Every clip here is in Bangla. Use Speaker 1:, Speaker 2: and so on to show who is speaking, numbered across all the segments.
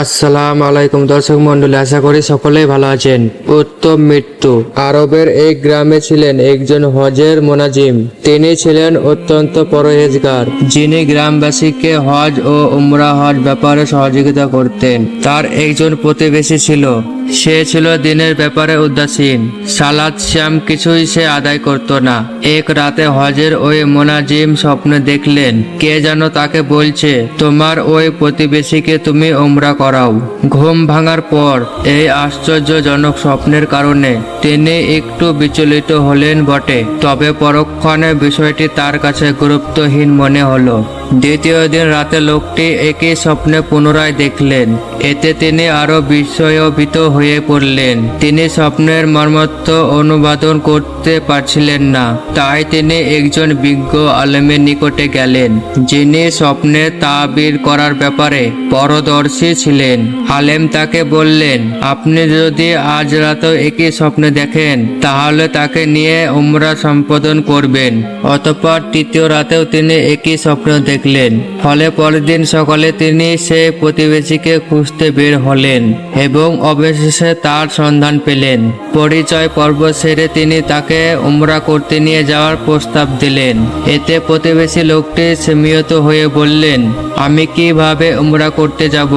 Speaker 1: আসসালামু আলাইকুম দর্শক মন্ডলী, আশা করি সকলেই ভালো আছেন। উত্তম মৃত্যু। আরবের এক গ্রামে ছিলেন একজন হজের মোনাজিম। তিনি ছিলেন অত্যন্ত পরহেজগার, যিনি গ্রামবাসীকে হজ ও হজ ব্যাপারে সহযোগিতা করতেন। তার একজন প্রতিবেশী ছিল, সে ছিল দিনের ব্যাপারে উদাসীন। সালাত শ্যাম কিছুই সে আদায় করত না। এক রাতে হজের ওই মোনাজিম স্বপ্নে দেখলেন কে যেন তাকে বলছে, তোমার ওই প্রতিবেশীকে তুমি উমরা করাও। ঘুম ভাঙার পর এই আশ্চর্যজনক স্বপ্নের কারণে তিনি একটু বিচলিত হলেন বটে, তবে পরক্ষণে বিষয়টি তার কাছে গুরুত্বহীন মনে হলো। দ্বিতীয় দিন রাতে লোকটি একই স্বপ্নে পুনরায় দেখলেন। এতে তিনি আরো বিস্ময়ভীত হয়ে পড়লেন। তিনি স্বপ্নের মর্মার্থ অনুবাদন করতে পারছিলেন না। তাই তিনি একজন বিজ্ঞ আলেমের নিকটে গেলেন, যিনি স্বপ্নে তাবির করার ব্যাপারে পারদর্শী ছিলেন। আলেম তাকে বললেন, আপনি যদি আজ রাতেও একই স্বপ্নে দেখেন তাহলে তাকে নিয়ে উমরা সম্পাদন করবেন। অতঃপর তৃতীয় রাতেও তিনি একই স্বপ্ন দেখলেন। ফলে পরের দিন সকালে তিনি সেই প্রতিবেশীকে খুঁজতে বের হলেন এবং অবশেষে তার সন্ধান পেলেন। পরিচয় পর্ব সেরে তিনি তাকে উমরা করতে নিয়ে যাওয়ার প্রস্তাব দিলেন। এতে প্রতিবেশী লোকটি বিস্মিত হয়ে বললেন, আমি কিভাবে উমরা করতে যাব?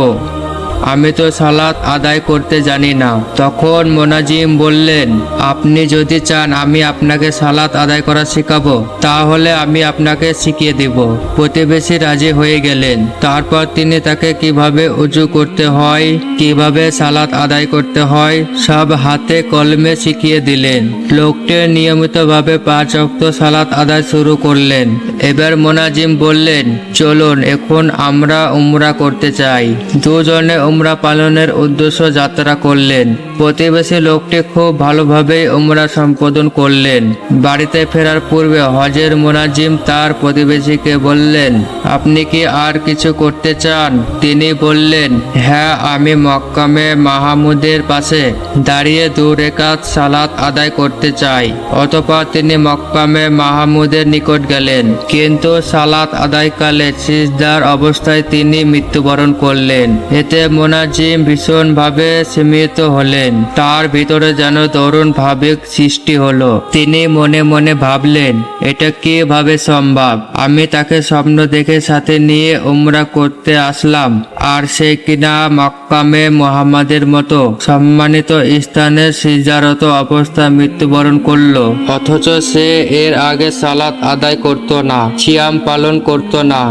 Speaker 1: আমি তো সালাত আদায় করতে জানি না। তখন মোনাজিম বললেন, আপনি যদি চান আমি আপনাকে সালাত আদায় করা শেখাবো, তাহলে আমি আপনাকে শিখিয়ে দেব। প্রতিবেশী রাজি হয়ে গেলেন। তারপর তিনি তাকে কিভাবে উজু করতে হয়, কিভাবে সালাত আদায় করতে হয় সব হাতে কলমে শিখিয়ে দিলেন। লোকটি নিয়মিতভাবে 5 ওয়াক্ত সালাত আদায় শুরু করলেন। এবার মোনাজিম বললেন, চলুন এখন আমরা উমরা করতে চাই। দুজনে উমরা পালনের উদ্দেশ্য যাত্রা করলেন। প্রতিবেশী লোকটি খুব ভালোভাবে উমরা সম্পাদন করলেন। বাড়িতে ফেরার পূর্বে হজের মোনাজিম তার প্রতিবেশীকে বললেন, আপনি কি আর কিছু করতে চান? তিনি বললেন, হ্যাঁ, আমি মক্কামে মাহমুদের পাশে দাঁড়িয়ে 2 রাকাত সালাত আদায় করতে চাই। অতঃপর তিনি মক্কামে মাহমুদের নিকট গেলেন, কিন্তু সালাত আদায়কালে সিজদার অবস্থায় তিনি মৃত্যুবরণ করলেন। এতে মোনাজিম ভীষণভাবে বিস্মিত হলেন। তার ভিতরে যেন দারুণ ভাবেগ সৃষ্টি হলো। তিনি মনে মনে ভাবলেন, এটা কিভাবে সম্ভব? আমি তাকে স্বপ্ন দেখে সাথে নিয়ে উমরা করতে আসলাম, আর সে কিনা মক্কামে মুহাম্মাদের মতো সম্মানিত স্থানে সিজদারত অবস্থায় মৃত্যুবরণ করলো। অথচ সে এর আগে সালাত আদায় করত না, সিয়াম পালন করত না।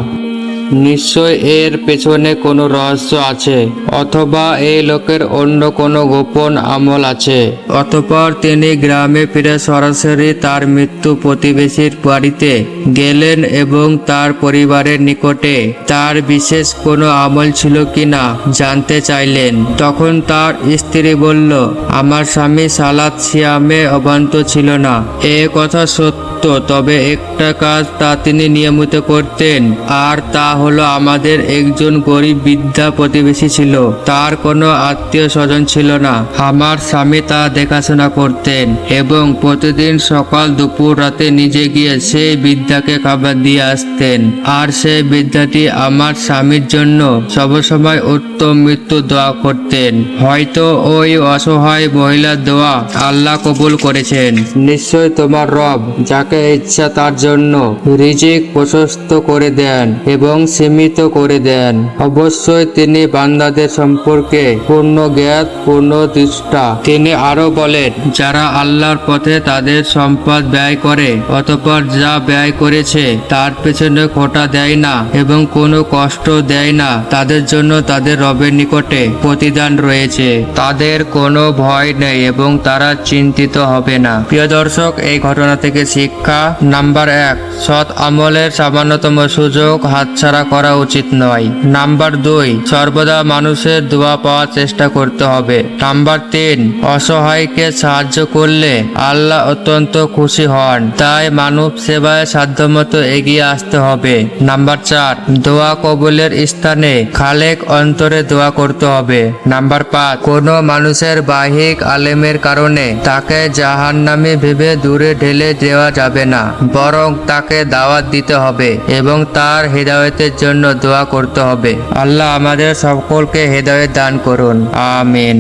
Speaker 1: নিশ্চয় এর পেছনে কোনো রহস্য আছে, অথবা এই লোকের অন্য কোনো গোপন আমল আছে। অতঃপর তিনি গ্রামে ফিরে সরাসরি তার মৃত্যু প্রতিবেশীর বাড়িতে গেলেন এবং তার পরিবারের নিকটে তার বিশেষ কোনো আমল ছিল কিনা জানতে চাইলেন। তখন তার স্ত্রী বলল, আমার স্বামী সালাত সিয়ামে অভ্যন্ত ছিল না। এ কথা সত্য, তবে একটা কাজ তা তিনি নিয়মিত করতেন, আর তা হলো আমাদের একজন গরিব বৃদ্ধা প্রতিবেশী ছিল। তার কোনো আত্মীয় স্বজন ছিল না। আমার স্বামী তা দেখাশোনা করতেন এবং প্রতিদিন সকাল দুপুর রাতে নিজে গিয়ে সেই বৃদ্ধাকে খাবার দিয়ে আসতেন। আর সেই বৃদ্ধাটি আমার স্বামীর জন্য সবসময় উত্তম মৃত্যু দোয়া করতেন। হয়তো ওই অসহায় মহিলার দোয়া আল্লাহ কবুল করেছেন। নিশ্চয় তোমার রব যাকে ইচ্ছা তার জন্য রিজিক প্রশস্ত করে দেন এবং সীমিত করে দেন। অবশ্যই তিনি বান্দাদের সম্পর্কে পূর্ণ জ্ঞাত, পূর্ণ দৃষ্টা। তিনি আরো বলেন, যারা আল্লাহর পথে তাদের সম্পদ ব্যয় করে অতঃপর যা ব্যয় করেছে তার পেছনে খোটা দেয় না এবং কোনো কষ্ট দেয় না, তাদের জন্য তাদের রবের নিকটে প্রতিদান রয়েছে। তাদের কোনো ভয় নেই এবং তারা চিন্তিত হবে না। প্রিয় দর্শক, এই ঘটনা থেকে শিক্ষা নাম্বার 1, সৎ আমলের সামান্যতম সুযোগ হাতছাড়া করা উচিত নয়। নাম্বার 2, সর্বদা মানুষের দোয়া পাওয়ার চেষ্টা করতে হবে। নাম্বার 3, অসহায়কে সাহায্য করলে আল্লাহ অত্যন্ত খুশি হন, তাই মানব সেবায় সাধ্যমতো এগিয়ে আসতে হবে। নাম্বার 4, দোয়া কবুলের স্থানে খালেক অন্তরে দোয়া করতে হবে। নাম্বার 5, কোনো মানুষের বাহ্যিক আলেমের কারণে তাকে জাহান্নামী ভেবে দূরে ঢেলে দেওয়া যাবে না, বরং তাকে দাওয়াত দিতে হবে এবং তার হিদায়াতে উম্মতের জন্য দোয়া করতে হবে। আল্লাহ আমাদের সকলকে হেদায়েত দান করুন, আমিন।